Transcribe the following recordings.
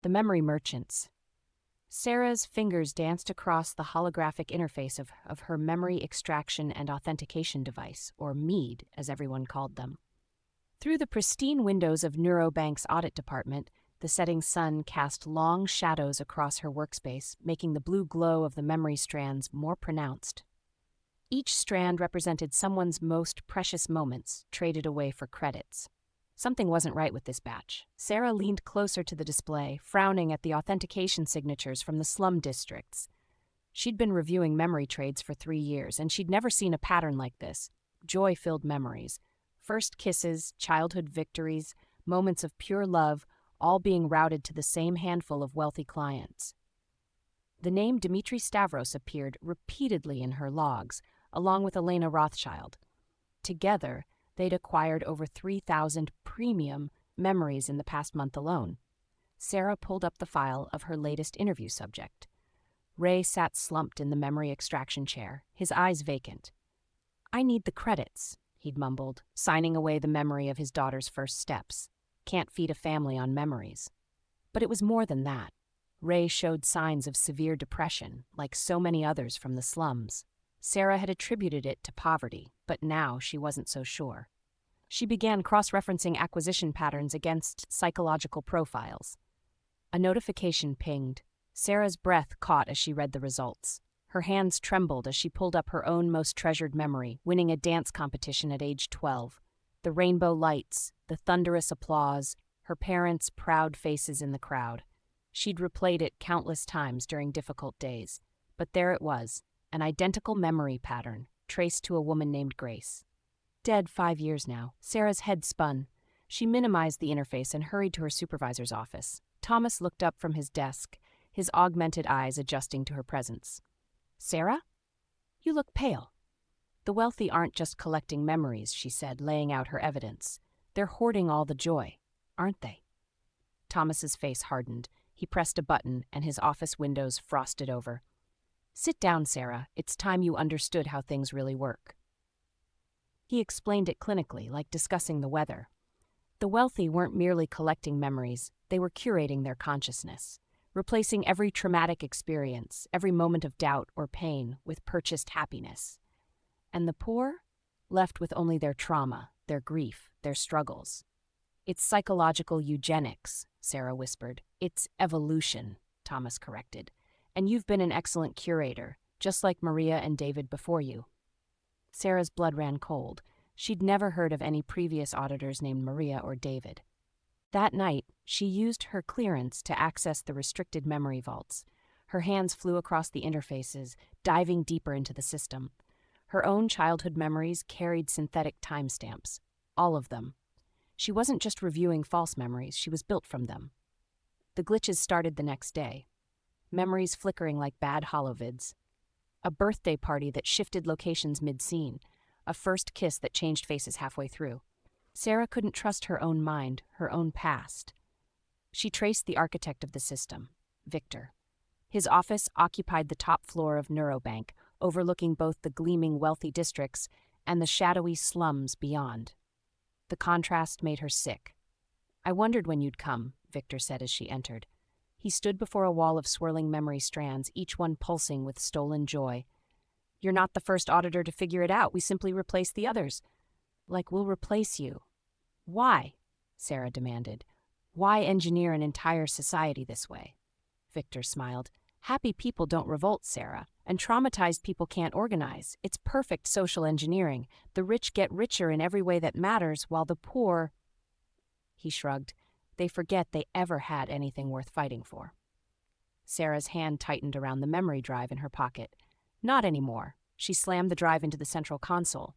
The memory merchants. Sarah's fingers danced across the holographic interface of her memory extraction and authentication device, or MEAD, as everyone called them. Through the pristine windows of Neurobank's audit department, the setting sun cast long shadows across her workspace, making the blue glow of the memory strands more pronounced. Each strand represented someone's most precious moments, traded away for credits. Something wasn't right with this batch. Sarah leaned closer to the display, frowning at the authentication signatures from the slum districts. She'd been reviewing memory trades for 3 years, and she'd never seen a pattern like this. Joy-filled memories. First kisses, childhood victories, moments of pure love, all being routed to the same handful of wealthy clients. The name Dmitri Stavros appeared repeatedly in her logs, along with Elena Rothschild. Together, they'd acquired over 3,000 premium memories in the past month alone. Sarah pulled up the file of her latest interview subject. Ray sat slumped in the memory extraction chair, his eyes vacant. "I need the credits," he'd mumbled, signing away the memory of his daughter's first steps. Can't feed a family on memories. But it was more than that. Ray showed signs of severe depression, like so many others from the slums. Sarah had attributed it to poverty, but now she wasn't so sure. She began cross-referencing acquisition patterns against psychological profiles. A notification pinged. Sarah's breath caught as she read the results. Her hands trembled as she pulled up her own most treasured memory, winning a dance competition at age 12. The rainbow lights, the thunderous applause, her parents' proud faces in the crowd. She'd replayed it countless times during difficult days, but there it was. An identical memory pattern, traced to a woman named Grace. Dead 5 years now, Sarah's head spun. She minimized the interface and hurried to her supervisor's office. Thomas looked up from his desk, his augmented eyes adjusting to her presence. "Sarah? You look pale." "The wealthy aren't just collecting memories," she said, laying out her evidence. "They're hoarding all the joy, aren't they?" Thomas's face hardened. He pressed a button, and his office windows frosted over. "Sit down, Sarah. It's time you understood how things really work." He explained it clinically, like discussing the weather. The wealthy weren't merely collecting memories, they were curating their consciousness, replacing every traumatic experience, every moment of doubt or pain, with purchased happiness. And the poor? Left with only their trauma, their grief, their struggles. "It's psychological eugenics," Sarah whispered. "It's evolution," Thomas corrected. "And you've been an excellent curator, just like Maria and David before you." Sarah's blood ran cold. She'd never heard of any previous auditors named Maria or David. That night, she used her clearance to access the restricted memory vaults. Her hands flew across the interfaces, diving deeper into the system. Her own childhood memories carried synthetic timestamps. All of them. She wasn't just reviewing false memories, she was built from them. The glitches started the next day. Memories flickering like bad holovids. A birthday party that shifted locations mid-scene. A first kiss that changed faces halfway through. Sarah couldn't trust her own mind, her own past. She traced the architect of the system, Victor. His office occupied the top floor of Neurobank, overlooking both the gleaming wealthy districts and the shadowy slums beyond. The contrast made her sick. "I wondered when you'd come," Victor said as she entered. He stood before a wall of swirling memory strands, each one pulsing with stolen joy. "You're not the first auditor to figure it out. We simply replace the others." "Like we'll replace you." "Why?" Sarah demanded. "Why engineer an entire society this way?" Victor smiled. "Happy people don't revolt, Sarah, and traumatized people can't organize. It's perfect social engineering. The rich get richer in every way that matters, while the poor—" He shrugged. "They forget they ever had anything worth fighting for." Sarah's hand tightened around the memory drive in her pocket. Not anymore. She slammed the drive into the central console.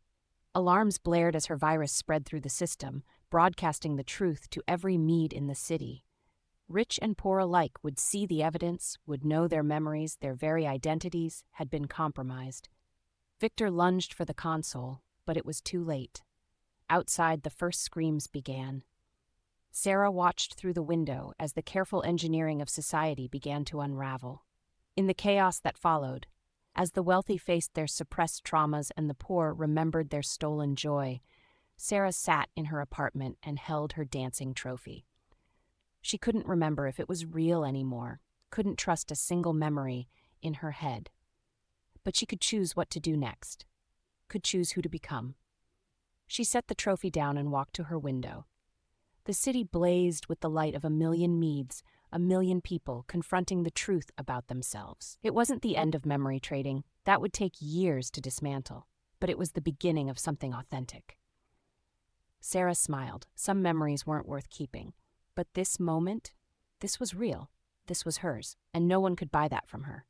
Alarms blared as her virus spread through the system, broadcasting the truth to every Mead in the city. Rich and poor alike would see the evidence, would know their memories, their very identities, had been compromised. Victor lunged for the console, but it was too late. Outside, the first screams began. Sarah watched through the window as the careful engineering of society began to unravel. In the chaos that followed, as the wealthy faced their suppressed traumas and the poor remembered their stolen joy, Sarah sat in her apartment and held her dancing trophy. She couldn't remember if it was real anymore, couldn't trust a single memory in her head. But she could choose what to do next, could choose who to become. She set the trophy down and walked to her window. The city blazed with the light of 1,000,000 Meads, 1,000,000 people confronting the truth about themselves. It wasn't the end of memory trading. That would take years to dismantle, but it was the beginning of something authentic. Sarah smiled. Some memories weren't worth keeping, but this moment, this was real. This was hers, and no one could buy that from her.